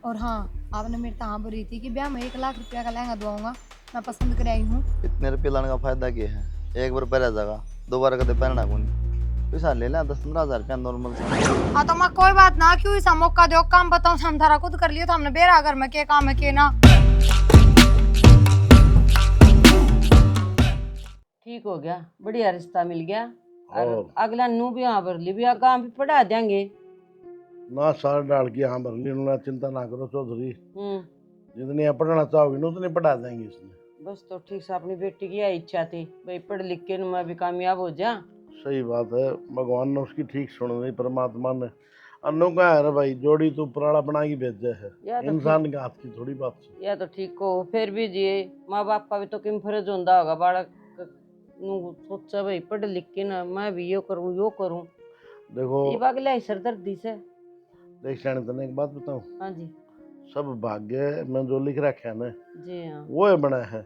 और हाँ, आपने मेरे तो हाँ बोली थी कि ब्याह में 1 लाख रुपया का लहंगा दुआऊंगा। मैं पसंद कर आई हूँ। इतने रुपये लाने का फायदा क्या है? एक बार पहले जगह दोबारा कदे पहनना कौन? पैसा ले लें 10-15 हज़ार रुपया नॉर्मल से। हाँ तो मैं कोई बात ना, क्यों ऐसा मौका दो, काम बताऊँ हम थारा खुद कर लियो तो हमने बेरा घर में के काम है के ना। ठीक हो गया, बढ़िया रिश्ता मिल गया। और और अगला नू भी यहाँ भर ली भी काम भी पढ़ा देंगे। ना सार डाल के यहाँ भर ली ना, चिंता ना करो चौधरी। हम्म। जितनी आप पढ़ना चाहोगे ना उतनी पढ़ा देंगे इसमें। बस तो ठीक से अपनी बेटी की यही इच्छा थी भाई पढ़ लिख के मैं भी कामयाब हो जा। सही बात है, भगवान ने उसकी ठीक सुन ली, परमात्मा ने। अन्नों का है रे भाई, जोड़ी तो पुराना बना के भेजा है। या तो इंसान के हाथ की थोड़ी बात है। या तो ठीक हो फिर भी जी, माँ बाप का भी तो किम फर्ज होता होगा बालक नू सोचा भाई पढ़ लिख के ना मैं भी यो करूँ। देखो ये बागला सरदर्दी से। देख शानी, तने एक बात बताऊं, हाँ जी। सब भाग्य में जो लिख रखा है ना जी हाँ। वो है बना है।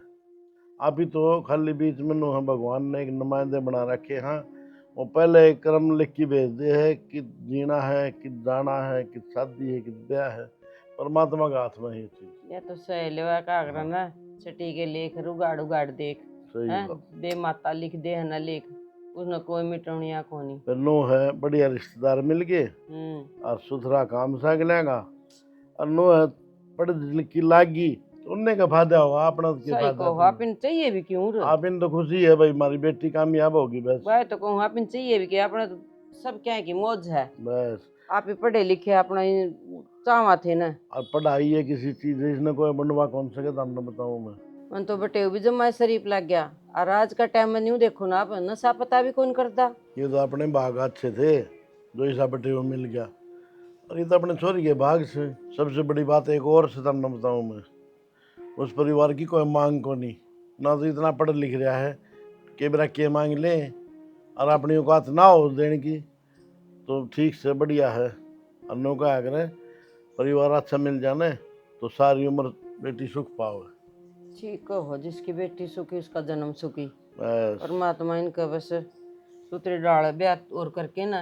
अभी तो खाली बीच में नो है, भगवान ने एक नुमाइंदे बना रखे हैं। वो पहले एक कर्म लिख के भेज दे है कि जीना है कि जाना है कि शादी है कि ब्याह है। परमात्मा का हाथ में है ये चीज। या तो सहेलेवा का अगर ना छठी के लेख उगाड़ उगाड़ देख सही है बात। बे माता लिख दे है ना लेख उसने कोई मिटौनिया कोनी। फिर नो है बढ़िया रिश्तेदार मिल गए और सुथरा काम साग लेगा। और नो है पढ़ लिख की लागी तो उनने का फायदा होगा, अपना तो क्या सही फायदा कहो आप इन चाहिए भी क्यों रे? आप इन तो खुशी है भाई, हमारी बेटी कामयाब होगी बस। वह तो कहूँ आप इन चाहिए भी कि अपना तो सब क्या है कि मौज है। बस आप ही पढ़े लिखे अपना चाहवा थे ना। और पढ़ाई है किसी चीज है, इसने कोई बनवा कौन सके तो हमने बताऊं मैं। मन तो बटे भी जमा शरीफ लग गया और आज का टाइम में न्यू देखो ना आप नशा पता भी कौन करता। ये तो अपने भाग अच्छे थे जो हिसाब बटे वो मिल गया, और ये तो अपने छोरी के भाग से। सबसे बड़ी बात एक और से तुमने बताऊं मैं, उस परिवार की कोई मांग को नहीं, ना तो इतना पढ़ लिख रहा है कि मेरा के मांग ले, और अपनी औकात ना हो देने की तो ठीक से बढ़िया है। अन्नों का अगर परिवार अच्छा मिल जाने तो सारी उम्र बेटी सुख पाओगे। ठीक हो जिसकी बेटी सुखी उसका जन्म सुखी। बस परमात्मा इनका बस सूत्रे डाल ब्याह और करके ना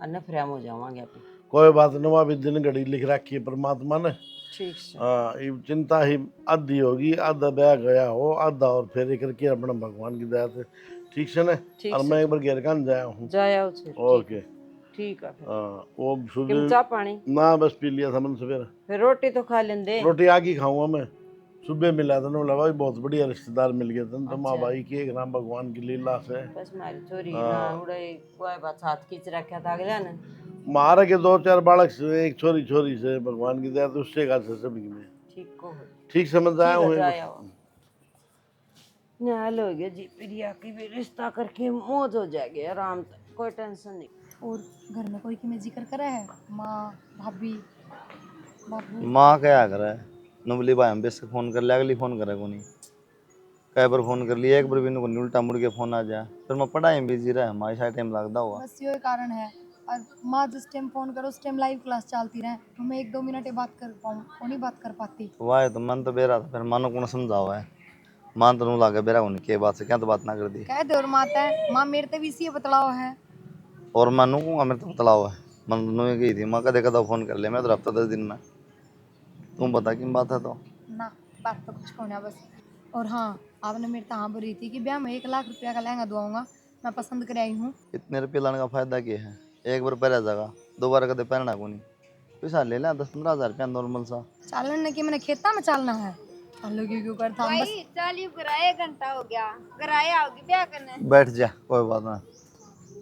नफरियाम हो जावांगे आप। कोई बात नहीं, अभी दिन घड़ी लिख रखी है परमात्मा ने। ठीक से। हाँ, ये चिंता ही आधी होगी, आधा ब्याह गया हो, आधा और फेरे करके अपना भगवान की दया से ठीक से ना। ठीक और से मैं एक बार घेरकान जाया हूँ। जाया उसे। ओके। ठीक है फिर हाँ वो किम सुबह चाह पानी ना बस पी लिया था मैंने सवेरे। फिर रोटी तो खा लेंदे। रोटी आगे ही खाऊंगा मैं। सुबह मिला था ना, बोला भाई बहुत बढ़िया रिश्तेदार मिल गए थे तो माँ अच्छा। भाई की एक नाम भगवान की लीला से। बस मारी छोरी ना हाँ, उड़े कोई बात हाथ खींच रखा था अगला ने। मारा के 2-4 बालक से एक छोरी छोरी से भगवान की दया तो उससे का से सभी में ठीक को हो। ठीक समझ आया ठीक है हूँ जाया हो। न्याल हो गया जी, प्रिया की भी रिश्ता करके मौज हो जाएगी आराम से, कोई टेंशन नहीं। और घर में कोई की मैं जिक्र करा है? माँ, भाभी, बाबू? माँ क्या करे? नुबली भाई हम बेस फोन कर ले, अगली फोन करे को नहीं। कई बार फोन कर लिया, एक बार भी इनको उल्टा मुड़ के फोन आ जाए, फिर मैं पढ़ाई में बिजी रहा, हमारे साथ टाइम लगता हुआ। बस यही कारण है। और माँ जिस टाइम फोन करो उस टाइम लाइव क्लास चलती रहे तो मैं 1-2 मिनट बात कर पाऊँ, वो नहीं बात कर पाती। वाह तो मन तो बेरा था, फिर मानो को समझावा है। मान तो नू लागे बेरा होने के बात से क्या तो बात ना कर दी। कह दे और माता है माँ मेरे ते भी इसी बतलाव है। और मानू को मेरे तो बतला हुआ है, मन तो नू गई थी माँ कदे कदा फोन कर ले, मैं तो हफ्ता 10 दिन में। तुम बता कि बात है तो ना, बात तो कुछ होना बस। और हाँ, आपने मेरे तो हाँ बोली थी कि ब्याह में 1 लाख रुपया का लहंगा दुआऊंगा। मैं पसंद कर आई हूँ। इतने रुपये लाने का फायदा क्या है? एक बार पहले जगह दोबारा कदे पहनना को नहीं। पैसा ले लें 10-15 हज़ार रुपया नॉर्मल सा। चालन ने कि मैंने खेता में चालना है। चालो क्यों करता हम बस। भाई चाली कराए घंटा हो गया, कराए आओगी ब्याह करने। बैठ जा कोई बात ना।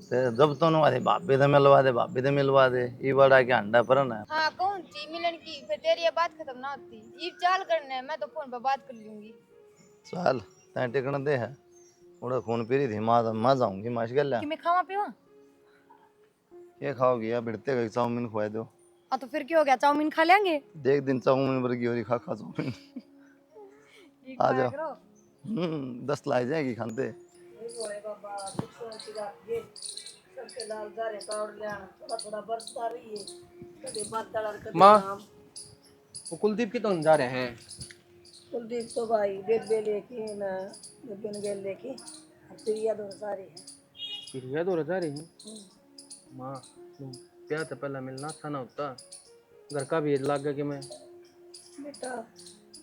ते जब तो नुआ भाभी से मिलवा दे, भाभी से मिलवा दे, ये बड़ा क्या अंडा पर ना। हाँ कौन सी मिलन की, फिर तेरी ये बात खत्म ना होती। ये चाल करने मैं तो फोन पर बात कर लूंगी। चल तैं टिकन दे है उड़ा खून पी रही थी माँ जाऊंगी माश गल कि मैं खावा पीवा? ये खाओगी या बिड़ते गई चाउमीन खुआ दो। हाँ तो फिर क्या हो गया, चाउमीन खा लेंगे। देख दिन चाउमीन वर्गी हो रही, खा खा चाउमीन। आ जाओ। 10 लाई जाएगी खाते। माँ वो कुलदीप की तो जा रहे हैं। कुलदीप तो भाई बेबे लेके ना, बेबे ने गेल लेके प्रिया दो सारे हैं। प्रिया तो जा रही है। माँ तुम प्यार से पहला मिलना अच्छा ना होता, घर का भी लाग गया कि मैं बेटा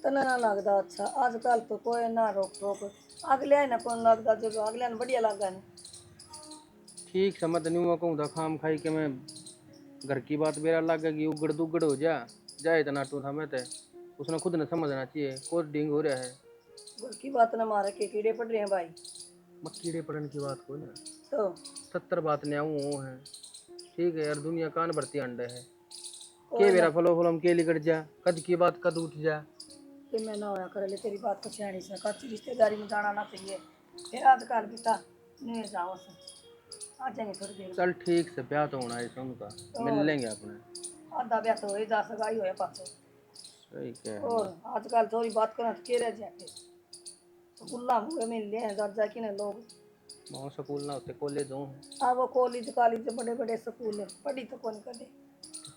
तना ना लगता अच्छा आजकल तो कोई ना रोक टोक अगले ना कौन लगता जो अगले ने बढ़िया लगा ना ठीक समझ नहीं हुआ कहूँ था खाम खाई के मैं घर की बात मेरा लगेगी उगड़ दुगड़ हो जा जाए इतना टू था मैं ते उसने खुद ने समझना चाहिए कोई डिंग हो रहा है। गुड़ की बात ना मारे के कीड़े पड़ रहे हैं भाई मैं कीड़े पड़न की बात को ना तो 70 बात ने आऊँ वो है ठीक है यार दुनिया कान भरती अंडे है के कोई मेरा ना फलो फलम के लिकट जा कद की बात कद उठ जा। कि मैं ना होया करे ले तेरी बात को सियाणी से कच्ची रिश्तेदारी में जाना ना चाहिए फिर आजकल बेटा नहीं जाओ से आ जाएंगे थोड़ी देर में। चल ठीक से ब्याह तो होना है उनका मिल लेंगे अपने। आधा ब्याह तो हो ही जा सगाई होया पाछो सही कह और आजकल थोड़ी बात करना तो के रह जाके तो गुल्ला मुँह में ले हैं दर्जा कि ना लोग वहाँ स्कूल ना होते कॉलेज हूँ अब वो कॉलेज कॉलेज बड़े बड़े स्कूल है पढ़ी तो कौन करे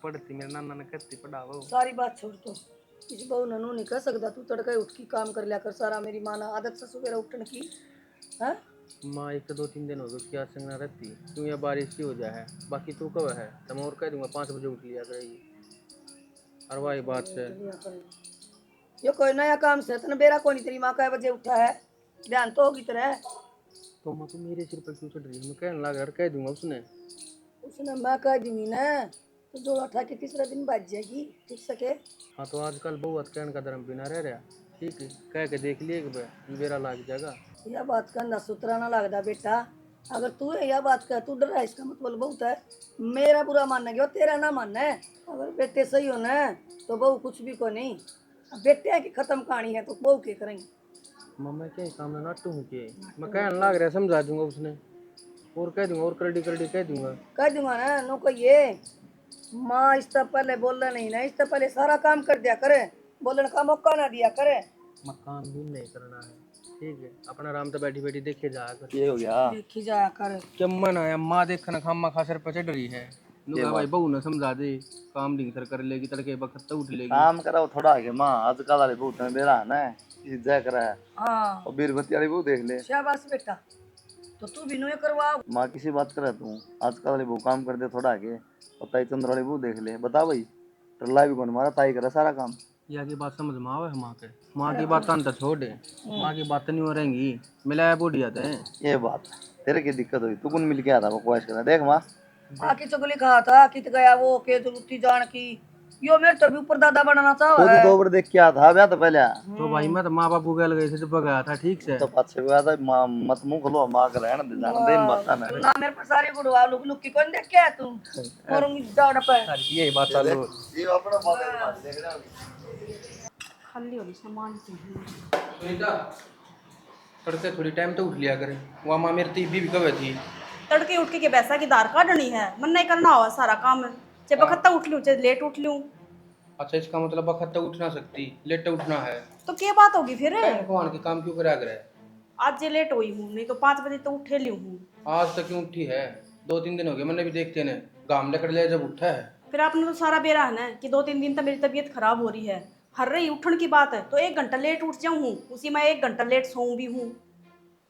पढ़ती मेरे नाना ने करती पढ़ाओ। सारी बात छोड़ तो किसी बहू ननू नहीं कह सकता तू तड़के उठ की काम कर लिया कर सारा मेरी माँ ना आदत से सवेरे उठने की है माँ एक तो 2-3 दिन हो गए उसकी आज संग ना रहती क्यों या बारिश ही हो जाए है बाकी तू कब है तो मैं और कह दूंगा 5 बजे उठ लिया करेगी और वही बात से ये कोई नया काम से तने बेरा कौन तेरी माँ कै बजे उठा है ध्यान तो होगी तरह तो माँ तू मेरे सिर पर क्यों चढ़ रही है मैं कहने लगा यार कह दूंगा उसने उसने मैं कह दूंगी ना तो जो उठा के तीसरा दिन बच जाएगी ठीक सके हाँ तो आजकल बहुत कहने का धर्म बिना रह रहा ठीक है कह के देख लिए कि मेरा लाग जाएगा। यह बात करना सुतरा ना लगता बेटा अगर तू है यह बात कर तू डर है इसका मतलब बहुत है मेरा बुरा मानना क्यों तेरा ना मानना है अगर बेटे सही हो ना तो बहू कुछ भी को नहीं अब बेटे की खत्म कहानी है तो बहू के करेंगे माँ मैं क्या काम ना नाटू हूँ कि मैं कहने लग रहा समझा दूंगा उसने और कह दूंगा और करडी करडी कह दूंगा कह दूंगा ना नो कहिए माँ इससे पहले बोलना नहीं ना इससे पहले सारा काम कर दिया करे बोलने का मौका ना दिया करे मैं काम भी नहीं करना है ठीक है अपना आराम से बैठी बैठी देखे जा कर ये हो गया देखी जाया कर क्या मन आया माँ देखना खामा खा सर पर चढ़ रही है नुका भाई बहू ने समझा दे काम ढंग सर कर लेगी तड़के वक्त तो उठ लेगी काम करा थोड़ा आगे माँ आजकल वाले बहुत है मेरा है ना इज्जत करा है हाँ और बीरबती वाली वो देख ले शाबाश बेटा तो तू भी नो करवा माँ किसी बात करे तू आजकल वाले वो काम कर दे थोड़ा आगे और ताई चंद्र वाली वो देख ले बता भाई टल्ला भी कौन मारा ताई करा सारा काम या की बात समझ में आवे माँ की बात तो छोड़ दे माँ की बात नहीं हो रहेंगी मिलाया बूढ़ी जाते हैं ये बात तेरे की दिक्कत हुई तू कौन मिल के आया था बकवास करा देख माँ आकी चुगली कहा था कित गया वो के जुलती जान की यो मेरे तो भी ऊपर दादा बनाना था खुद दो बार देख के आया था ब्याह तो पहले तो भाई मैं तो माँ बापू गल गए थे जब गया था ठीक से तो पाछे गया था माँ मत मुंह खोलो माँ का रहना दे जान दे बात ना ना मेरे पर सारी गुड़वा लुक लुक की कौन देख के आया तू और दौड़ पे यही बात चालू ये अपना बात देख रहा खाली होली सामान सुनीता तड़के थोड़ी टाइम तो उठ लिया करे वहाँ माँ मेरी थी भी कब थी तड़के उठ के पैसा की दार काटनी है मन नहीं करना हुआ सारा काम चाहे बखत्ता उठ लूँ चाहे लेट उठ लूँ अच्छा इसका मतलब बखत तो उठ ना सकती लेट तो उठना है तो क्या बात होगी फिर भगवान के काम क्यों करा करे आज जे लेट हुई हूँ नहीं तो 5 बजे तो उठे ली हूँ आज तक क्यों उठी है 2-3 दिन हो गए मैंने भी देखते ने गाम लेकर ले जब उठा है फिर आपने तो सारा बेरा है ना कि 2-3 दिन तक मेरी तबीयत खराब हो रही है हर रही उठने की बात है तो 1 घंटा लेट उठ जाऊँ हूँ उसी में 1 घंटा लेट सोऊं भी हूँ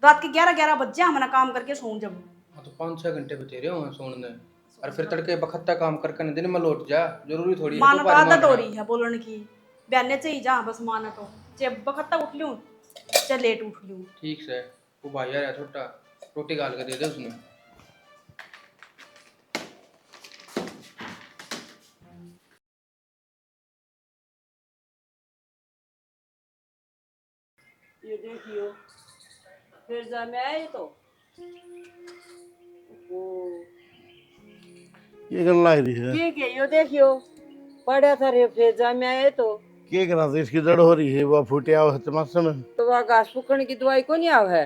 रात के 11 बज जाए मैंने काम करके सोऊं जब हाँ तो 5-6 घंटे बतेरे हो सोने और फिर तड़के बखत्ता काम करके दिन में लौट जा जरूरी थोड़ी है माना तो आदत हो रही है बोलने की बहने चाहिए जा बस माना तो चाहे बखत्ता उठ लूँ चाहे लेट उठ लूँ ठीक से वो भाई यार छोटा रोटी गाल के दे दे उसने ये देखियो फिर जा में आए तो ये गल लग रही है ठीक है यो देखियो पड़ा था रे फिर जा में आए तो क्या करा तो इसकी जड़ हो रही है वो फूटिया हुआ चमासा में तो वह घास फूकने की दवाई को नहीं आव है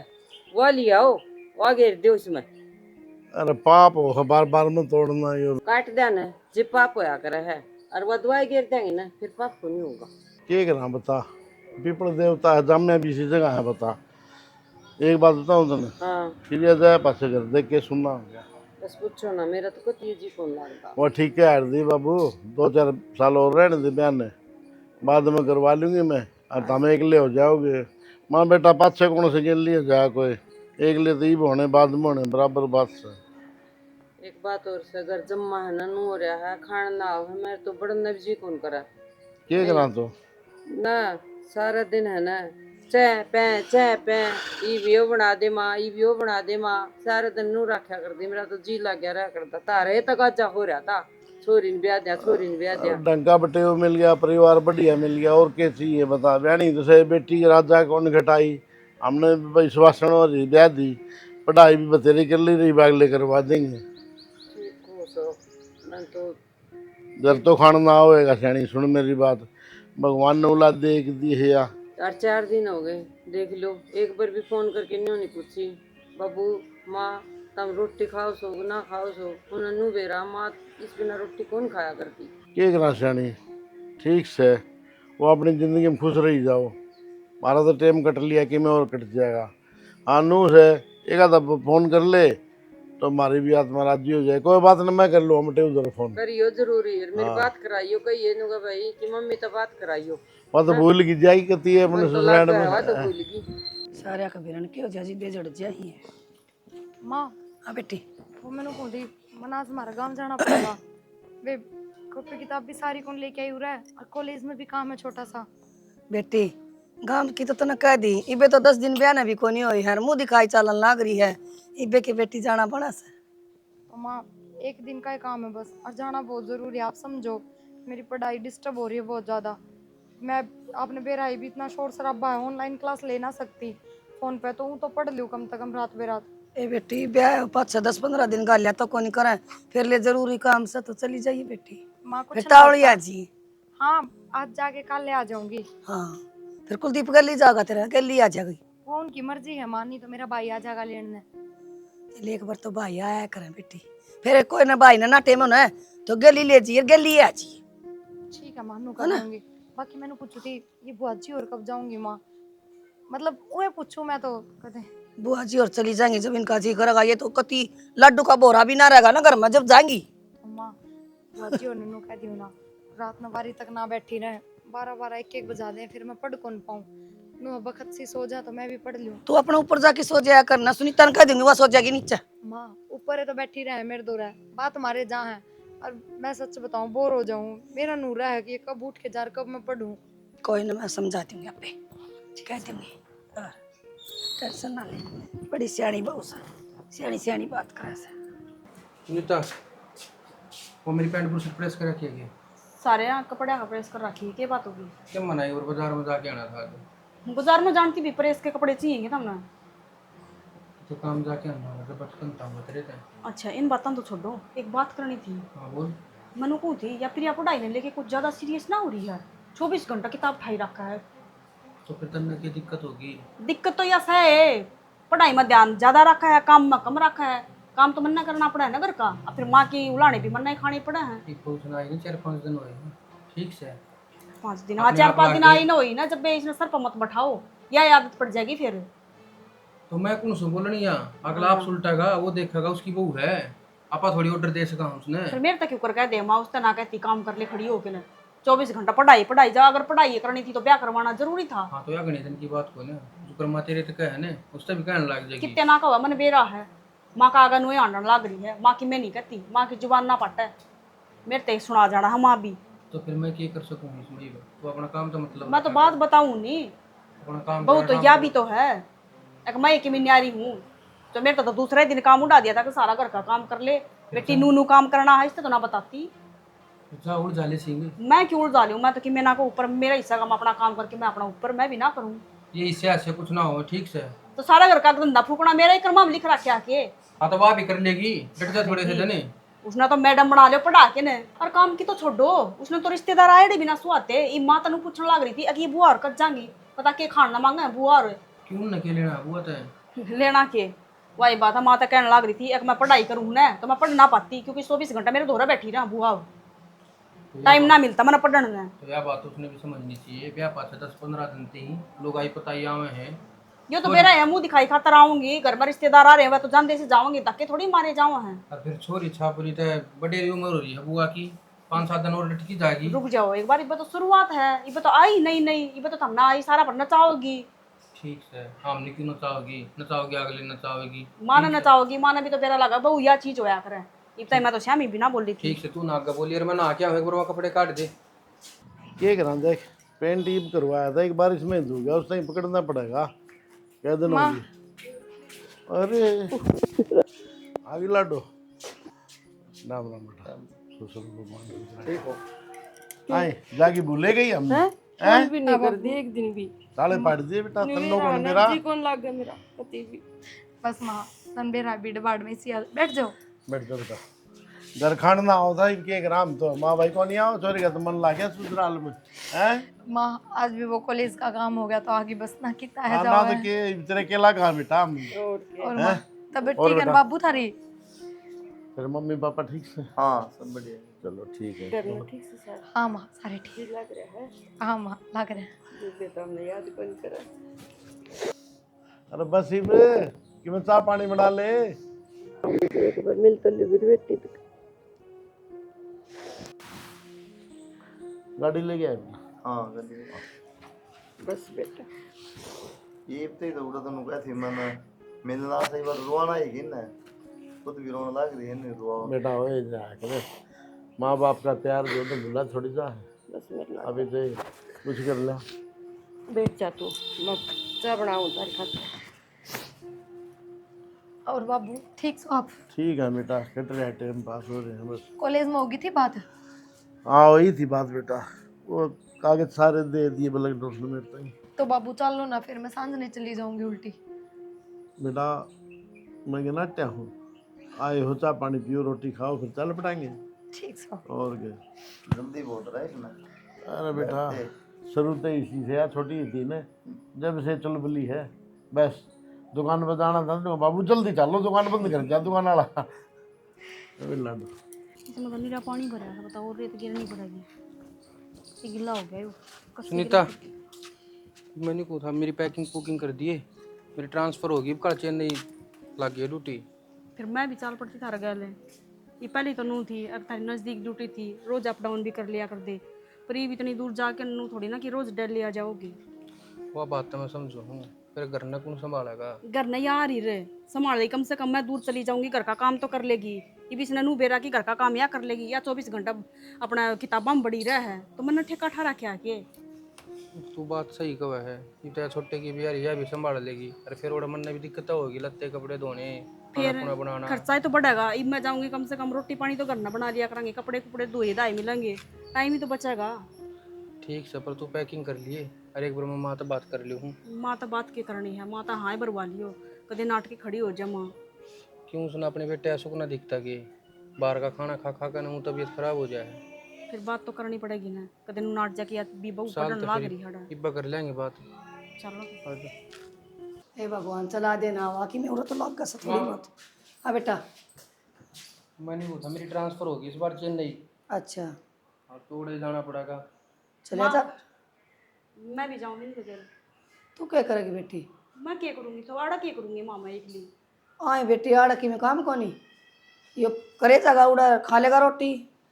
वो लिया आओ वह घेर दे उसमें अरे पाप हो बार बार में तोड़ना ये काट देना जिप पाप होया करे है और वो दवाई घेर देंगे ना फिर पाप को नहीं होगा क्या करा बता पीपल देवता है जामिया भी इसी जगह है बता एक बात बताऊँ तुमने हाँ फिर ये जाए पासे कर देख के सुनना हो गया बस पूछो ना मेरा तो कुछ ये जी कौन लगता वो ठीक है हरदी बाबू 2-4 साल और रहने दे बयान ने बाद में करवा लूंगी मैं और तुम अकेले हो जाओगे माँ बेटा 5-6 कौन से गिन लिए जा कोई अकेले तो ही होने बाद में होने बराबर बात से एक बात और से अगर जम्मा है ना नू हो रहा है खाना ना हो है मेरे तो बड़ा नब्जी कौन करा क्या करा तो ना सारा दिन है ना चह पे ई वीडियो बना दे माँ, ई वीडियो बना दे माँ, सारा दिन नू रखा कर दी। मेरा तो जी लग गया रहा करता तारे तक अच्छा हो रहा था, छोरी ने ब्याह दिया, छोरी ने ब्याह दिया। डंका बटेव मिल गया, परिवार बढ़िया मिल गया, और क्या चाहिए बता। ब्यानी तो से बेटी की राजा कौन घटाई, हमने भाई सुवासन और ब्याह दी, पढ़ाई भी बतेरी कर ली, रही बागले करवा देंगे। ठीक हो सो मैं तो घर तो खाना ना होएगा सैनी, सुन मेरी बात, भगवान ने औलाद दे के दी है या। 4 दिन हो गए देख लो, एक बार भी फोन करके न्यों नहीं पूछी बाबू माँ तुम रोटी खाओ सो ना खाओ सो, उन्हें नू बेरा माँ इस बिना रोटी कौन खाया करती। क्या करा सैनी, ठीक से वो अपनी ज़िंदगी में खुश रही जाओ, हमारा तो टाइम कट लिया कि मैं और कट जाएगा। हाँ नू से एक आधा फोन कर ले तो हमारी भी आत्मा राजी हो जाए। कोई बात नहीं, मैं कर लूँ हम उधर फोन। करियो जरूरी है, मेरी हाँ। बात कराइयो कहिए नुगा भाई कि मम्मी तो बात कराइयो। वह तो भूल की जाएगी कहती है अपने मन तो ससुराल लग गया तो में। भूल गई। सारे का बिरन क्यों जाजी बेजड़ जाही है। माँ हाँ बेटी, वो मैंने कहती मनाज हमारा गाँव जाना पड़ेगा। वे कॉपी किताब भी सारी कौन लेके आई हो रहा है, और कॉलेज में भी काम है छोटा सा। बेटी गांव की तो तने कह दी, इबे तो 10 दिन ब्याह भी कोनी होई है, मुंह दिखाई चालन लाग रही है, इबे की बेटी जाना पड़ा से। तो माँ एक दिन का ही काम है बस, और जाना बहुत ज़रूरी है, आप समझो। मेरी पढ़ाई डिस्टर्ब हो रही है बहुत ज़्यादा। मैं आपने बेराई भी इतना शोर शराबा है, ऑनलाइन क्लास ले ना सकती फ़ोन पे, तो हूँ तो पढ़ लूँ कम से कम रात बेरात। ए बेटी ब्याह 5-10-15 दिन का लिया तो कोनी करे, फिर ले जरूरी काम से तो चली जाइए बेटी। माँ फिर कुछ ना टावड़ी होता। आ जी। हाँ आज जाके कल ले आ जाऊंगी। हाँ फिर कुलदीप गली जागा, तेरा गली आ जाएगी। वो उनकी मर्जी है, मानी तो मेरा भाई आ जाएगा लेने। चल एक बार तो भाई आया करें बेटी, फिर कोई ना भाई ना टेम ना तो गली ले जी, गली आ जी। ठीक है मानू कर दूंगी। बाकी मैंने पूछी थी ये बुआ जी और कब जाऊंगी माँ, मतलब वो पूछूं मैं तो कहते बुआ जी और चली जाएंगी जब इनका जी करेगा, ये तो कति लड्डू का बोरा भी ना रहेगा ना घर में जब जाएंगी। अम्मा बुआ जी और नन्नू कह दियो ना रात न बारी तक ना बैठी रहे, 12-12 1-1 बजा दें, फिर मैं पढ़ कौन पाऊँ। नु बखत सी सो जा तो मैं भी पढ़ लूँ। तू अपने ऊपर जाके सो जाया करना, सुनीता ने कह दूंगी वह सो जाएगी नीचे। माँ ऊपर है तो बैठी रहे, मेरे दो रहे बात हमारे जहाँ है। और मैं सच बताऊँ बोर हो जाऊँ, मेरा नूरा है कि ये कब उठ के जा कब मैं पढ़ूँ। कोई ना मैं समझा दूंगी आपे, कह दूंगी, टेंशन ना ले, बड़ी सियाणी बहू सा, सियाणी सियाणी बात करे से। सुनीता वो मेरी पैंट बुशर्ट प्रेस कर रखी है, सारे यहाँ कपड़े का प्रेस कर रखी है, क्या बात होगी। क्या मनाई और बाजार में जाके आना था आज। बाजार में जानती भी प्रेस के कपड़े चाहिए तुमने। तो काम जाके आना होगा, जब बचपन था बता रहे थे। अच्छा इन बातों तो छोड़ो, एक बात करनी थी। हाँ बोल। मनु को थी या प्रिया पढ़ाई ने लेके कुछ ज्यादा सीरियस ना हो रही है, 24 घंटा किताब ठाई रखा है। तो फिर तन्ने की दिक्कत होगी। दिक्कत तो यह है पढ़ाई में ध्यान ज्यादा रखा है, काम में कम रखा है। काम तो मन्ना करना पड़ा है ना घर का, और फिर माँ की उलाने भी मन्ना ही खाने पड़े हैं। ठीक पूछना आई नहीं, 4-5 दिन हुए हैं। ठीक से 5 दिन, हाँ 4-5 दिन आई ना हुई ना, जब बे इसने सर पर मत बैठाओ, यह आदत पड़ जाएगी फिर। तो मैं कौन सो बोलनी है, अगला आप सुलटागा वो देखेगा, उसकी बहू है, आपा थोड़ी ऑर्डर दे सका उसने। फिर मेरे तक क्यों कर कह दे माँ, उसने ना कहती काम कर ले खड़ी होके ना, 24 घंटा पढ़ाई पढ़ाई जा, अगर पढ़ाई करनी थी तो ब्याह करवाना जरूरी था। हाँ तो या गणित की बात को ना, जो कर्मा तेरे तक है ना, उससे भी कहने लग जाएगी। कितने ना का हुआ मन बेरा है, माँ का आगा नुए आंडन लाग रही है, माँ की मैं नहीं कहती, माँ की जुबान ना पट है, मेरे तक सुना जाना हम माँ भी। तो फिर मैं क्या कर सकूँ इसमें, तो अपना काम तो मतलब मैं तो बात बताऊँ नहीं, अपना काम बहू तो यह भी तो है, एक मैं की मिन्यारी हूँ, तो मेरे तो दूसरे दिन काम उड़ा दिया था कि सारा घर का काम कर ले, बेटी नू काम करना है, इससे तो ना बताती। जा उड़ जाले सिंह, मैं क्यों उड़ लूँ, मैं तो कि मैं ना को ऊपर मेरा हिस्सा का मैं अपना काम करके मैं अपना ऊपर मैं भी ना करूँ। ये इससे ऐसे कुछ ना हो, ठीक से। तो सारा घर का धंधा फूकना मेरा ही कर्मा में लिख रखा के। हाँ तो वह भी कर लेगी, डट जा थोड़े से जने। उसने तो मैडम बना लियो पढ़ा के ने, और काम की तो छोड़ो, उसने तो रिश्तेदार आए भी ना सुहाते, ये माँ तनु पूछने लग रही थी अगी बुआ और कट जाएंगी, पता के खाना मांगा है बुआ और क्यों न के लेना हुआ तो लेना के। वही बात है, माँ तो कहने लग रही थी एक मैं पढ़ाई करूँ ना तो मैं पढ़ ना पाती, क्योंकि 24 घंटा मेरे दोहरा बैठी रहा बुआ, टाइम ना मिलता मैंने पढ़ने में। तो यह बात उसने भी समझनी चाहिए, ब्याह पास 10-15 दिन से ही लोग आई पता ही आवे हैं। यो तो मेरा है मुंह दिखाई खातर आऊंगी, घर में रिश्तेदार आ रहे हैं वह तो जानते से जाऊंगी, धक्के थोड़ी मारे जाओ हैं। और फिर छोरी छापुरी तो बड़ी उम्र हो रही है बुआ की, 5-7 दिन और लटकी जाएगी। रुक जाओ एक बार, इब तो शुरुआत है, इब तो आई नहीं नहीं, इब तो हम ना आई सारा पर नचाओगी। ठीक से हमने क्यों नचाओगी, नचाओगी अगले नचाओगी, माँ ने नचाओगी, माँ ने भी तो बेरा लगा बहु यह चीज होया करे, इतना मैं तो श्यामी भी ना बोल रही थी। ठीक से तू ना आगे बोली, और मैं ना क्या एक बार वो कपड़े काट दे। क्या करा देख पेंट ईब करवाया था, एक बारिश में धो गया, उस टाइम पकड़ना पड़ेगा। क्या दिन माँ। होगी? अरे आगे लाडो, राम राम बेटा, ससुर भगवान ठीक हो। आए जाके भूले गई हमने हैं? भी नहीं कर दी एक दिन भी। ताले पाड़ दिए बेटा, तन्नो को मेरा। कौन लग गया मेरा पति भी। बस माँ तन बेरा बीड़ बाड़ में सी बैठ जाओ। बैठ जा बेटा, घर खान ना आओ था इनके एक राम तो माँ भाई को नहीं आओ, चोरी का तो मन ला गया ससुराल में हैं? माँ आज भी वो कॉलेज का काम हो गया तो आगे बस ना कितना है खाना जाओ तो है। के तेरे केला खा बेटा हम। और माँ तबीयत और ठीक है बेटा? बाबू थारी? तेरे मम्मी पापा ठीक से? हाँ सब बढ़िया। चलो ठीक है। ठीक से सर हाँ माँ सारे ठीक लग रहा है। हाँ माँ लग रहे हैं। जो बेटा हमने याद कौन करा। अरे बस इब कि मैं चाय पानी बना ले। एक बार मिल तो ले बेटी तो। गाड़ी ले गया हाँ गड्डी बस बेटा ये तो उड़ा तो नुका थी मैंने मिलना सही बार रोना ही गिन है, खुद भी रोने लग रही है नहीं रोआ। बेटा हो जा करे, माँ बाप का प्यार जो तो भूला थोड़ी जा है। बस मेरे अभी तो कुछ कर ले। बैठ जा तू, मैं चाय बनाऊं तारी खातिर। और बाबू ठीक सो आप? ठीक है बेटा, कट रहा है, टाइम पास हो रहे हैं बस। कॉलेज में होगी थी बात? हाँ वही थी बात बेटा, वो कागज सारे दे दिए ब्लड डोज ने मेरे ताई। तो बाबू चल लो ना, फिर मैं सांझ नहीं चली जाऊंगी उल्टी। बेटा मैं नाट्या हूँ, आए हो चाय पानी पियो, रोटी खाओ, फिर चल पड़ेंगे। ठीक सो। और क्या जल्दी बोल रहा है इसमें। अरे बेटा शुरू तो इसी से यार, छोटी ही थी ना जब से चल बली है, बस दुकान पर जाना था तो बाबू जल्दी चलो, दुकान बंद कर जा दुकान वाला। लाडो इसमें तो नीरा पानी भरा है, बताओ और रेत गिरनी पड़ेगी। ये गिल्ला हो गया यो। सुनीता मैंने को था मेरी पैकिंग पुकिंग कर दिए, मेरी ट्रांसफ़र होगी कल चेन्नई लग गई ड्यूटी। फिर मैं भी चाल पड़ती थारा गया ले। ये पहली तो नू थी, अब थारी नज़दीक ड्यूटी थी, रोज अप डाउन भी कर लिया कर दे। पर ये भी इतनी दूर जाके नू थोड़ी ना कि रोज डेली आ जाओगी। वह बात तो मैं समझू हूँ, फिर घर ने कौन संभालेगा? घर नहीं आ रही रे, संभाल रही, कम से कम मैं दूर चली जाऊंगी, घर का काम तो कर लेगी। ये भी इसने नू बेरा की घर का काम या कर लेगी या 24 घंटा अपना किताबा में बड़ी रह है, तो मैंने ठेका ठहरा क्या के। तू बात सही कह है, ये तो छोटे की भी यार यह भी संभाल लेगी, अरे फिर और मन में भी दिक्कत होगी, लत्ते कपड़े धोने, खाना फिर खुना बनाना। खर्चा ही तो बढ़ेगा। अब मैं जाऊंगी, कम से कम रोटी पानी तो घर ना बना लिया करेंगे, कपड़े कुपड़े धोए धाए मिलेंगे, टाइम ही तो बचेगा। ठीक से, पर तू पैकिंग कर लिए, अरे एक बार मैं माँ तो बात कर ली हूँ। माँ तो बात की करनी है, माँ तो हाँ बरवा लियो, कदे नाटकी खड़ी हो जा माँ। क्यों सुना अपने बेटे ऐसा को ना दिखता कि बाहर का खाना खा खा कर ना तबीयत खराब हो जाए। फिर बात तो करनी पड़ेगी ना, कदे नू नाट जा के भी बहु साल पढ़न तो लाग फिर रही हड़ा। इब्बा कर लेंगे बात। चलो आजा। हे भगवान चला देना वाकई में उड़ा तो लग गया थोड़ी बहुत। हाँ बेटा। मैंने वो था मेरी ट्रांसफ़र होगी इस बार चेन्नई, अच्छा और थोड़े जाना पड़ेगा। चले जा। मैं भी जाऊंगी नहीं बगैर। तू क्या करेगी बेटी? मैं क्या करूंगी तो आड़ा क्या करूंगी मामा एकली। आए बेटी आड़ की में काम कोनी, यो करे जागा उड़ा खा लेगा रोटी।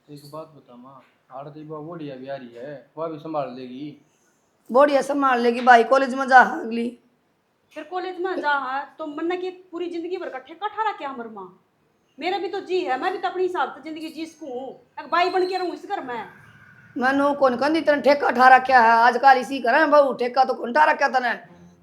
एक बात बता माँ, आड़ती बा बढ़िया भी आ रही है, वह भी संभाल लेगी। बढ़िया संभाल लेगी भाई, कॉलेज में जा अगली। फिर कॉलेज में जा है तो मन्ना की पूरी जिंदगी भर का ठेका ठहरा क्या हमर माँ। मेरा भी तो जी है, मैं भी तो अपने हिसाब से जिंदगी जी सकूं, एक भाई बन के रहूं इस घर में। मैनू कौन कंदी तेन ठेका ठा रखा है, आजकल इसी करें बहु ठेका तो कौन ठा रखा तने,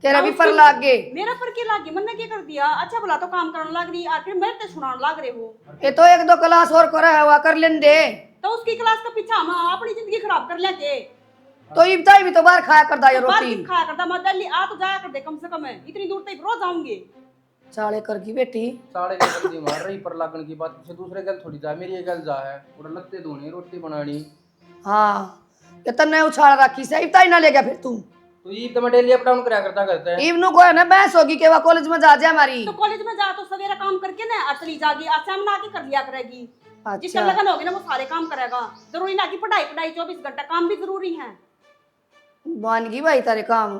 तेरा भी पर लाग गए। मेरा पर क्या लागी, मन्ना क्या कर दिया? अच्छा भला तो काम करने लग रही, आखिर मेरे ते सुनाने लग रहे हो। ये तो एक दो क्लास और करे है वह कर लेन दे। तो उसकी क्लास का पीछा हम अपनी जिंदगी खराब कर लेके। तो इब्ताई भी तो बाहर खाया करता है बाहर रोटी। की खाया करता, मैं दिल्ली आ तो जाया कर दे कम से कम, इतनी दूर तक रोज आऊंगी। चाले कर की बेटी। साढ़े के बंदी मार रही पर लागन की बात से दूसरे गल थोड़ी जा, मेरी ये गल जा है, और लत्ते धोने रोटी बनानी। हाँ ये तन्ने उछाल रखी से इब्ताई ना ले गया फिर तू। तो ये तो मैं डेली अप डाउन करा करता है। इवनु को है ना बहस होगी कि वह कॉलेज में जा हमारी। तो कॉलेज में जा तो सवेरा काम करके ना चली जागी, असाइनमेंट आके कर लिया करेगी। जिसका अच्छा लगन होगी ना वो सारे काम करेगा, जरूरी ना कि पढ़ाई पढ़ाई 24 घंटा, काम भी जरूरी है। मान गई भाई तारे काम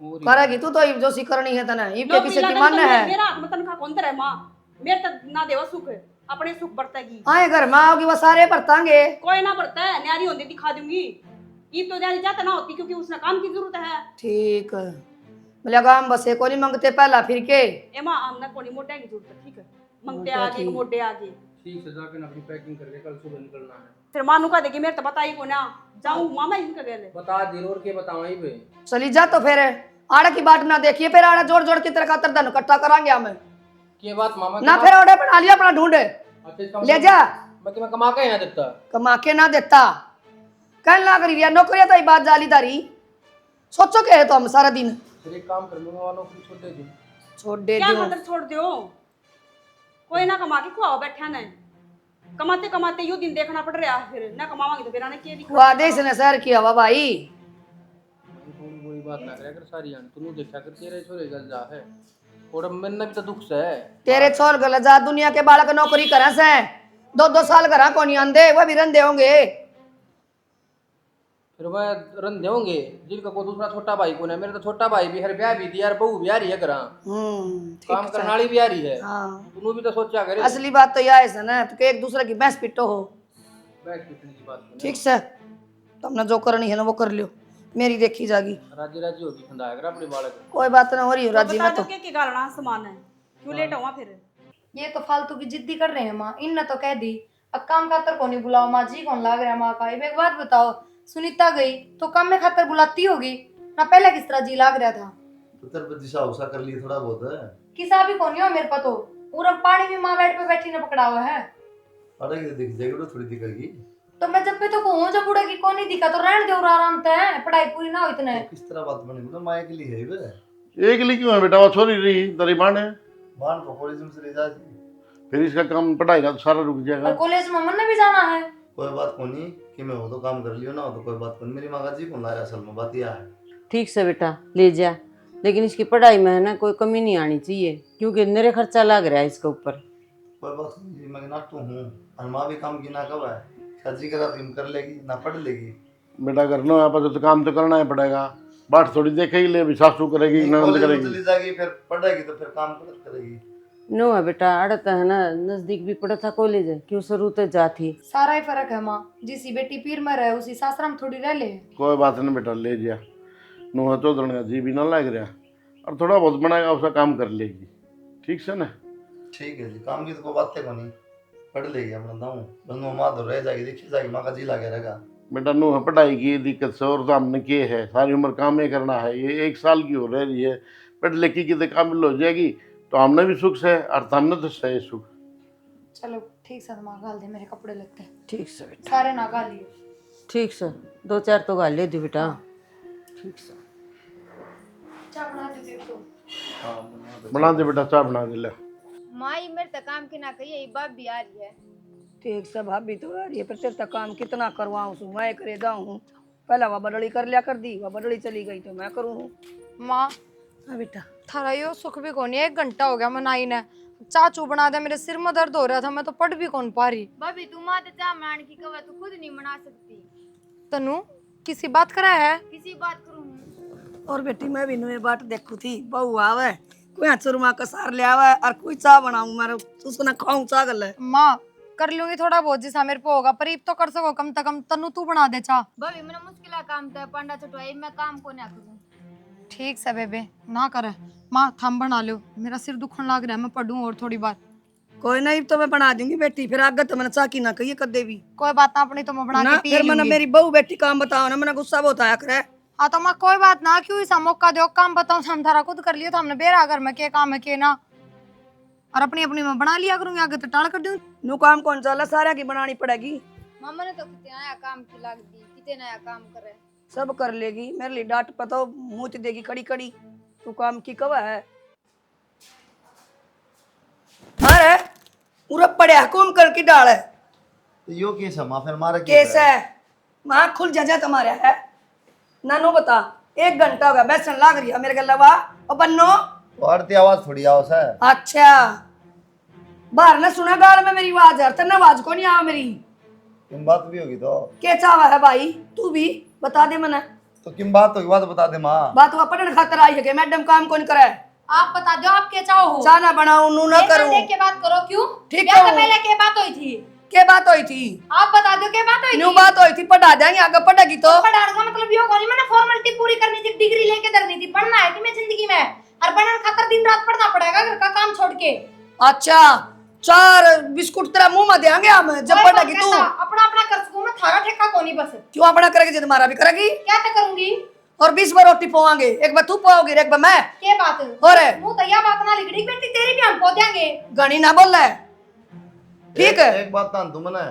और करेगी तू तो जो सी करनी है तने इब के नौकरी किसे की लगन मानना तो है। मेरा हाथ में तनखा कौन दे माँ, मेरे तक ना देवा सुख, अपने सुख बरतेगी। आए घर में आओगी वो सारे बरतांगे। कोई ना बरता है, न्यारी होने दिखा दूंगी। ये तो न्यारी जाता ना होती क्योंकि उसने काम की जरूरत है। ठीक बोले काम बसे को नहीं मांगते पहला फिर के। ए माँ हमने कोनी मोटे की जरूरत है, ठीक है, मंगते मोटा आगे ठीक। मोटे आगे। ठीक से जाके ना अपनी पैकिंग करके कल सुबह निकलना है। फिर मानू का देगी मेरे तो बताई को ना जाऊँ मामा इनका गले बता जरूर के बताओ ही पे चली जा तो फिर आड़ा की बाट ना देखिए, फिर आड़ा जोड़ जोड़ की तरह खातर धन इकट्ठा करांगे हमें के बात मामा ना, फिर ऑर्डर बना लिया अपना ढूंढे अच्छा, इसका ले मतलब जा। मैं कमा के ही ना देता। कमा के ना देता कहने लग रही है नौकरियां तो बात जालीदारी सोचो के है तो हम सारा दिन फिर एक काम कर लूंगा, वालों को छोड़ दे दूं। छोड़ दे क्या दूं। मतलब छोड़ दो, कोई ना कमा के खुआओ बैठा ना, कमाते कमाते यूं दिन देखना पड़ रहा है, फिर ना कमावांगे तो फिर आने के वादे इसने शहर किया हुआ भाई। थोड़ी कोई बात ना करे कर सारी जान तू देखा कर तेरे छोरे गल जा है और अब मैंने भी तो दुख से है तेरे छोर गल जा दुनिया के बालक नौकरी करा से 2-2 साल करा को नहीं आंदे वो भी रंदे होंगे। फिर वह रंधे होंगे जिनका कोई दूसरा छोटा भाई कौन है, मेरे तो छोटा भाई भी हर ब्याह भी दी यार, बहू भी आ रही है करा काम करने वाली भी आ रही है। हाँ तू भी तो सोचा करे असली बात तो यह है ना तो एक दूसरे की भैंस पिटो हो। बैठ पिटने की बात ठीक से तुमने जो करनी है ना वो कर लियो, मेरी देखी जागी। राजी राजी होगी खंदा कर अपने बालक कोई बात ना हो रही हो राजी में तो। के गालना सामान है क्यों लेट हुआ फिर ये तो फालतू की जिद्दी कर रहे हैं माँ, इनने तो कह दी अब काम खातर को नहीं बुलाओ, माँ जी कौन लाग रहा है माँ का। एक बात बताओ, सुनीता गई तो काम में खातर बुलाती होगी ना, पहले किस तरह जी लाग रहा था। तो तेरे पे दिशा उसा कर लिए थोड़ा बहुत है। किसा भी कौन हो मेरे पर तो पूरा पानी भी माँ बेड पे बैठी ने पकड़ा हुआ है। अरे ये दिख जाएगी तो थोड़ी दिखेगी। तो मैं जब पे तो कहूँ जब उड़ेगी कौन नहीं दिखा तो रहने दो आराम से, पढ़ाई पूरी ना हो इतने। तो किस तरह बात बनी बोला माया के लिए है वे। एक लिए क्यों है बेटा, वो छोरी रही तेरी माँ ने बाण को कॉलेज से ले जा जी। फिर इसका काम पढ़ाई का तो सारा रुक जाएगा। और कॉलेज में मन ने भी जाना है। कोई बात को नहीं कि मैं हो तो काम कर लियो ना हो तो कोई बात को नहीं, मेरी माँ का जी कौन लाया असल में बात यह है। ठीक से बेटा ले जा, लेकिन इसकी पढ़ाई में है ना कोई कमी नहीं आनी चाहिए, क्योंकि मेरे खर्चा लग रहा है इसके ऊपर। कोई बात नहीं जी, मैं ना तो हूँ और माँ भी काम की ना कब है, शादी करा तो कर लेगी ना पढ़ लेगी। बेटा करना है पर तो काम तो करना ही पड़ेगा, बाट थोड़ी देखे ही ले, भी सासू करेगी ननद कॉलेज में करेगी। चली जाएगी फिर पढ़ेगी तो फिर काम करेगी। नो है बेटा, अड़ता है ना, नजदीक भी पड़ा था कॉलेज, क्यों शुरू तो जा थी। सारा ही फर्क है माँ, जिसी बेटी पीर में रहे उसी सासरा में थोड़ी रह ले। कोई बात नहीं बेटा ले जा, नुआ चौधरी का जी भी ना लग रहा और थोड़ा बहुत बनाएगा उसका काम कर लेगी। ठीक से ना? ठीक है जी, काम की तो कोई बात है को नहीं, पढ़ लेगी अपना दाऊँ बंदो माँ तो रह जाएगी, देखी जाएगी माँ का जी लगे रहेगा। बेटा नु है पढ़ाई की दिक्कत से और तो हमने किए है, सारी उम्र काम ही करना है, ये 1 साल की हो रही है, पढ़ लिखी की तो काबिल हो जाएगी तो हमने भी सुख से और हमने तो सही सुख। चलो ठीक से माँ गाल दे मेरे कपड़े लगते हैं। ठीक से बेटा, सारे ना गालिए। ठीक से 2-4 तो गाल ले दी बेटा। ठीक से चाय बना दे तो। बना दे बेटा, चाय बना दे ले। माँ ये मेरे तक काम की ना कही, ये बाप भी आ रही है। ठीक से भाभी तो आ रही है, पर तेरे तक काम कितना करवाऊँ मैं करे जाऊँ। पहला वह बदड़ी कर लिया कर दी, वह बदड़ी चली गई तो मैं करूँ। माँ हाँ बेटा थारा यो सुख भी कौन है, 1 घंटा हो गया मनाई ने चाचू बना दे, मेरे सिर में दर्द हो रहा था, मैं तो पढ़ भी कौन पा रही। भाभी तू माँ तो चाह बनाने की कवा तू खुद नहीं बना सकती। तनु किसी बात करा है? किसी बात करूँ और बेटी मैं भी नुए बाट देखू थी, बहू आवे कोई चुरमा का सार ले आवे और कोई चाह बनाऊं मैं उसको ना खाऊं चाह गल। माँ कर लूंगी थोड़ा बहुत जिसा मेरे को होगा, पर अब तो कर सको कम से कम। तनु तू बना दे चाह। भाभी मैंने मुश्किल काम था पांडा छुटवाई, मैं काम को ना करूँ। ठीक से बेबे ना करे। माँ थम बना लो, मेरा सिर दुखन लग रहा है, मैं पढ़ूं और थोड़ी बार। कोई नहीं तो मैं बना दूंगी बेटी, फिर आगे तो मैंने चाह की ना कही कर देवी। कोई बात ना, अपनी तो मैं बना ना के पी फिर मैंने लूंगी। मेरी बहू बेटी काम बताओ ना, मैंने गुस्सा बहुत आया करे। हाँ तो माँ कोई बात ना, क्यों ऐसा मौका दो, काम बताओ हम थारा खुद कर लियो तो हमने बेरा घर में के काम है के ना, और अपनी अपनी मैं बना लिया करूंगी, आगे तो टाल कर दूं। नु काम कौन चला, सारा की बनानी पड़ेगी। मामा ने तो कितने नया काम की लाग दी, कितने नया काम करे। सब कर लेगी, मेरे लिए डांट पता मुँह देगी कड़ी कड़ी, तू काम की कवा है। अरे पूरा पड़े हुकुम करके डाल है तो यो केस है माँ, फिर मारे केस है माँ खुल जा तुम्हारे है। नानू बता 1 घंटा हो गया बैसन लाग रही है मेरे गलवा और बन्नो आरती आवाज थोड़ी आओ है। अच्छा बाहर ने सुना गाल में मेरी आवाज है, तेरे आवाज को नहीं आ मेरी। किम बात भी होगी तो के चावा है भाई, तू भी बता दे मना। तो किम बात होगी बात बता दे माँ। बात हुआ पढ़ने खातर आई है कि मैडम काम कौन करे। आप बता दो आप क्या चाहो हो। चाह ना बनाऊं नू ना करूं। देख के बात करो, क्यों ठीक ब्याह है से पहले क्या बात हुई थी? के बात हुई थी? आप बता दो क्या बात हुई न्यू थी? बात हुई थी, पढ़ा देंगे आगे पढ़ेगी तो। पढ़ाने का मतलब ये होगा नहीं, मैंने फॉर्मेलिटी पूरी करनी थी, डिग्री लेके धरनी थी, पढ़ना है कि मैं जिंदगी में, और पढ़ने खातर दिन रात पढ़ना पड़ेगा घर का काम छोड़ के। अच्छा 4 बिस्कुट तेरा मुंह में देंगे हम जब पढ़ेगी तू। अपना अपना कर सकूं थारा ठेका कोनी बस क्यों अपना करेगी जिद मारा भी करेगी क्या तक करूंगी और 20 बार रोटी पवाएंगे, एक बार तू पवाओगी एक बार मैं। के बात और मुंह तो यह बात ना लिखड़ी बेटी तेरी भी हम पो देंगे घनी ना बोल रहा है, ठीक है। एक बात तान तुम ना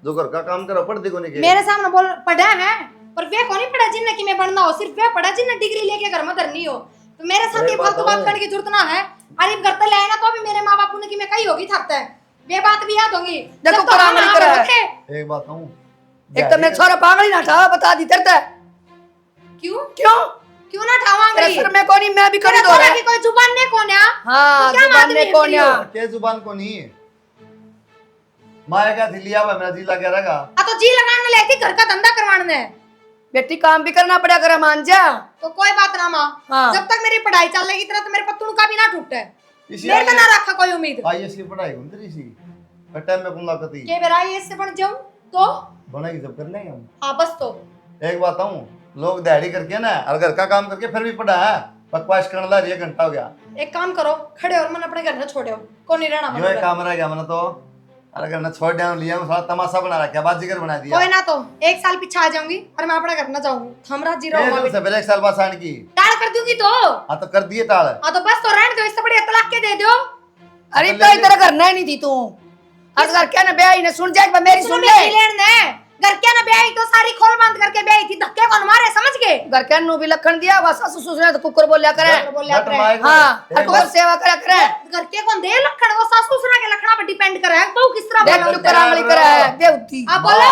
जो घर का काम करो पढ़ती को नहीं के मेरे सामने बोल पढ़ा है पर वे को नहीं पढ़ा जिनने कि मैं बनना हो, सिर्फ वे पढ़ा जिनने डिग्री लेके घर में धरनी हो। तो मेरे साथ ये फालतू बात करने की जरूरत ना है। अरे घर तक ले आए ना तो भी मेरे माँ बापू ने कि मैं कहीं होगी थकता है, वे बात भी याद होंगी। देखो जब तो काम नहीं हम करा है। रखे। एक बात कहूं एक तो मैं छोरा पागल ना था, बता दी तेरे तक क्यों क्यों क्यों ना ठावांगे तेरे सिर में कोनी, मैं भी करी दो तेरे रहा की कोई जुबान ने कौन है? हाँ तो क्या जुबान बात ने में कौन हिलती हो? है? के जुबान को नहीं माया का थी लिया हुआ मेरा जी लग गया रहेगा। आ तो जी लगाने लेती घर का धंधा करवाने है बेटी काम भी करना पड़ा करे मान जा। तो कोई बात ना माँ। हाँ। जब तक मेरी पढ़ाई चलेगी तरह तो मेरे पत्तू का भी ना टूटे, इसी मेरे को ना रखा कोई उम्मीद आईएएस की पढ़ाई कौन तेरी सी टाइम में कुंला कती के बेरा इससे बन जाऊं तो बनेगी जब कर लेंगे हम। हाँ बस तो एक बात कहूं लोग दिहाड़ी करके ना और घर का काम करके फिर भी पढ़ा है बकवास करने ला रही है, घंटा हो गया। एक काम करो खड़े और मन अपने घर में छोड़े हो कौन नहीं रहना यो मन एक काम रह गया मैंने तो अरे घर में छोड़ दिया लिया सारा तमाशा बना रखा बाजीगर बना दिया। कोई ना तो एक साल पीछे आ जाऊंगी और मैं अपने घर में जाऊंगी हमरा जीरो ये होगा तो से पहले एक साल बाद आने की टाल कर दूंगी तो हाँ तो कर दिए टाल हाँ तो बस तो रहने दो, इससे बड़ी तलाक के दे दो। अरे तो इधर करना ही नहीं थी तू, हर घर क्या ना ब्याह ने सुन जाए मेरी सुन ले। घर क्या ना ब्याही तो सारी खोल बंद करके ब्याही थी, धक्के कौन मारे समझ गए? घर के नु भी लखन दिया बस सासू ससुर ने तो कुकर बोलिया करे। बोलिया करे। हाँ और कुकर सेवा करा करे। घर के कौन दे लखन वो सासू ससुर के लखना पे डिपेंड करे है बहू किस तरह देख बोलो तू करांगली करे है बेउती। आप बोलो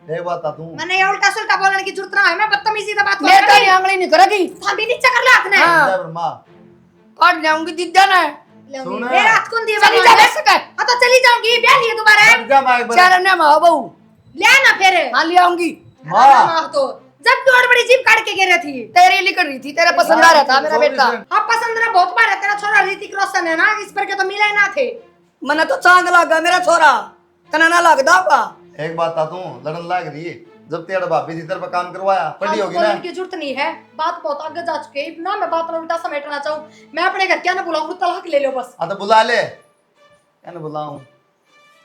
एक बात तू मैंने ये उल्टा सुल्टा बोलने की जरूरत ना है, मैं बदतमीजी से बात मैं तो नहीं आंगली नहीं करेगी, हम भी नीचे कर ले हाथ ने हाँ। ब्रह्मा काट जाऊंगी दिद्दा ना सुन मेरा हाथ कौन दिए चली जा बेस कर हाँ तो चली जाऊंगी ब्याह लिए दोबारा हट जा मां एक बार चार ने मां बहू ले ना फिर हां ले आऊंगी। मां माँ तो जब तू और बड़ी जीप काट के गिरे थी तेरी लिखड़ रही थी, तेरा पसंद आ रहा था मेरा बेटा। हाँ पसंद ना बहुत बार है, तेरा छोरा ऋतिक रोशन है ना, इस पर के तो मिले ना थे। मने तो चांद लगा मेरा छोरा तना ना लगदा का। एक बात तू लड़न लाग रही जब तेरा भाभी जी तरफ काम करवाया पढ़ी होगी ना की जरूरत नहीं है, बात बहुत आगे जा चुकी है ना, मैं बात में उल्टा समेटना चाहूँ। मैं अपने घर क्या ना बुलाऊंगी, तलाक ले लो बस। हाँ तो बुला ले क्या ना बुलाऊं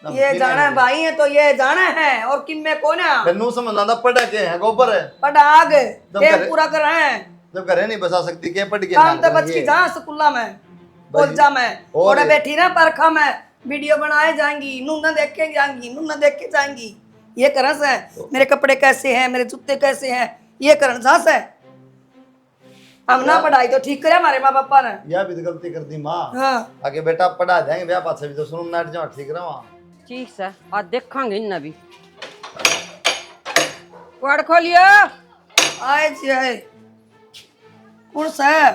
ये जाना है भाई है तो ये जाना है और किन में कौन है फिर नू समझ लाना पढ़ा के है गोबर है पढ़ा आगे जब ये करे- पूरा कर रहे हैं जब घरे नहीं बसा सकती के पढ़ के काम तो बच की जा स्कूला में बोलजा में और और- बैठी ना परखा में वीडियो बनाए जाएंगी, नूना देख के जाएंगी, नूना देख के जाएंगी। ये करस है मेरे कपड़े कैसे हैं, मेरे जूते कैसे हैं, ये करन सास है। हम ना पढ़ाई तो ठीक करे हमारे माँ पापा ने। यह भी तो गलती कर दी माँ हाँ आगे बेटा पढ़ा जाएंगे ब्याह पास भी तो सुनो नाट जाओ ठीक रहा ठीक से आज देखांगे इन भी पढ़ खोलियो आए जी आए कौन सा है?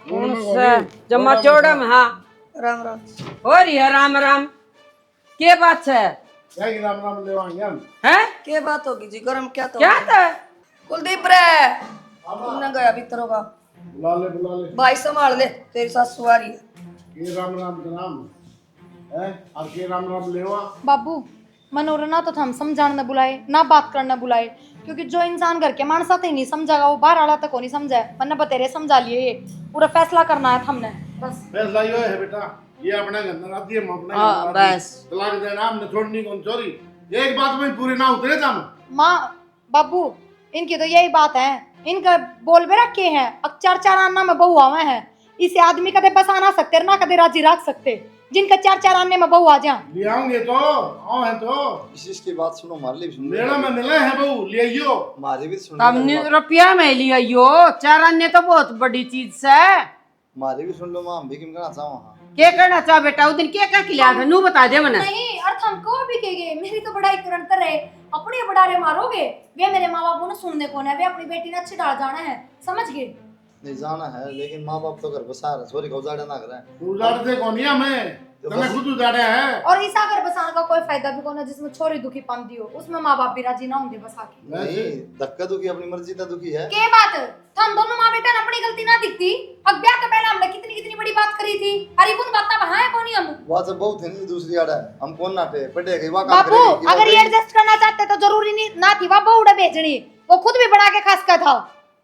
कौन सा जमा चौड़ा में हाँ राम राम हो रही है राम राम के बात है क्या कि राम राम ले आएंगे हम हैं क्या बात होगी जी गरम क्या तो क्या था कुलदीप रे तुमने गया भीतर होगा बुला ले भाई संभाल ले तेरी सासू आ रही है। ये राम राम का नाम है और के राम राम लेवा बाबू मनोर ना तो हम समझाने बुलाए ना बात करना बुलाए, क्योंकि जो इंसान घर के मानसा ही नहीं समझागा वो बाहर आला तक नहीं समझा है। वरना बतेरे समझा लिए ये पूरा फैसला करना है हमने बस। फैसला यो है बेटा ये अपना गंदा आती है हम अपना हाँ, गंदा आती है। बस। तलाक देना हमने छोड़नी कौन चोरी एक बात में पूरी ना उतरे जाम माँ बाबू इनकी तो यही बात है, इनका बोल भी रखे हैं अब 4-4 आना में बहू आवे हैं, इसे आदमी कदे बसा ना सकते ना कदे राजी रख सकते, जिनका 4-4 आने में बहू आ जा ले आऊंगे तो आओ है तो की बात सुनो हमारे लिए भी सुन मेरा में मिले हैं बहू ले आइयो हमारी भी सुन हमने रुपया में लिया यो 4 अन्य तो बहुत बड़ी चीज है हमारी भी सुन लो माँ हम भी किम करना चाहो हाँ क्या करना चाह बेटा उस दिन क्या कर लिया था नू बता दे मने नहीं अर्थ हमको भी कहेंगे मेरी तो बड़ाई करते रहे अपने बड़ारे मारोगे, वे मेरे माँ बापू ने सुनने को है, वे अपनी बेटी ने अच्छी डाल जाना है समझ गए। नहीं जाना है लेकिन माँ बाप तो घर बसा रहे छोरी को उजाड़ा ना करे तू उजाड़ते कौन है हमें तुम्हें खुद उजाड़े है और ईसा घर बसाने का कोई फायदा भी कौन है जिसमें छोरी दुखी पांदी हो, उसमें माँ बाप भी राजी ना होंगे बसा के। नहीं धक्का दुखी अपनी मर्जी का दुखी है के बात हम दोनों माँ बेटा ने अपनी गलती ना दिखती, अब ब्याह के पहले हमने कितनी कितनी बड़ी बात करी थी, अरे कौन बात वहां है कौन ही हम वहाँ से बहुत है नहीं दूसरी आड़ा है हम कौन नाटे पढ़े गई वहाँ काम बापू करेगी, अगर ये एडजस्ट करना चाहते तो जरूरी नहीं ना थी वहाँ बहूड़ा भेजनी, वो खुद भी बना के खास का था।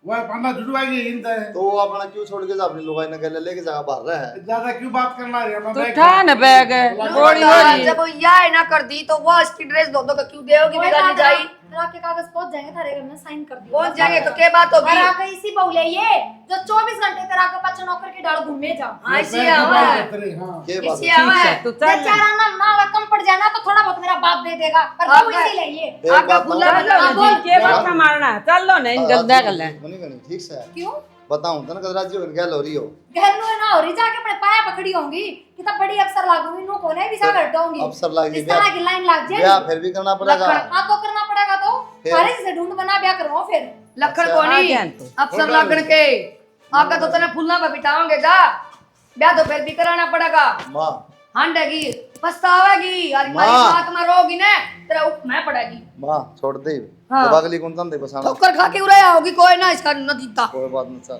वह पाना जुड़वाएगी इनते तो वो अपना क्यों छोड़ के जा अपनी लुगाई ने कहले लेके जाकर बाहर रहा है। ज्यादा क्यों बात करना है मैं तू बैग ठा न बैग थोड़ी हो रही जब वो यह ना कर दी तो वो इसकी ड्रेस धो का क्यों देगी बेगानी जाई तेरा के कागज पहुंच जाएंगे थारे घर में साइन कर दियो पहुंच जाएंगे तो क्या बात होगी तेरा के इसी बहुले ये जो 24 घंटे तेरा के पाछे नौकर की डाल घूमे जा हाँ इसी आवा है के बात इसी आवा है तू चल बेचारा ना कम पड़ जाना तो थोड़ा बहुत मेरा बाप दे देगा पर हाँ, वो इसी ले ये एक आपका बात खुला बताऊं? चलो जी के बात मारना चल लो नहीं गलदा कर ले बनी बनी ठीक से क्यों बताऊं तन कद राज्य हो गया हो रही हो गहनो ना हो रही जाके अपने पाया पकड़ी होंगी कि तब बड़ी अफसर लागूंगी नो कोने भी सा कर दूंगी अफसर लागी इस तरह की लाइन लाग ब्याह जाएगी फिर भी करना पड़ेगा। हाँ तो करना पड़ेगा तो फिर? सारे से ढूंढ बना ब्याह करवाओ फिर लखन अच्छा, को आ नहीं गया तो। अफसर लागण के आगे तो तेने फुल्ला पे बिठाओगे जा ब्याह तो फिर भी कराना पड़ेगा माँ हांडेगी पछतावेगी और माँ। हमारी साथ में रोगी ने तेरा उप में पड़ेगी माँ छोड़ दे हाँ। अब अगली कौन तन दे बसाना ठोकर खा के उड़ाया होगी कोई ना इसका न जीता कोई बात नहीं चल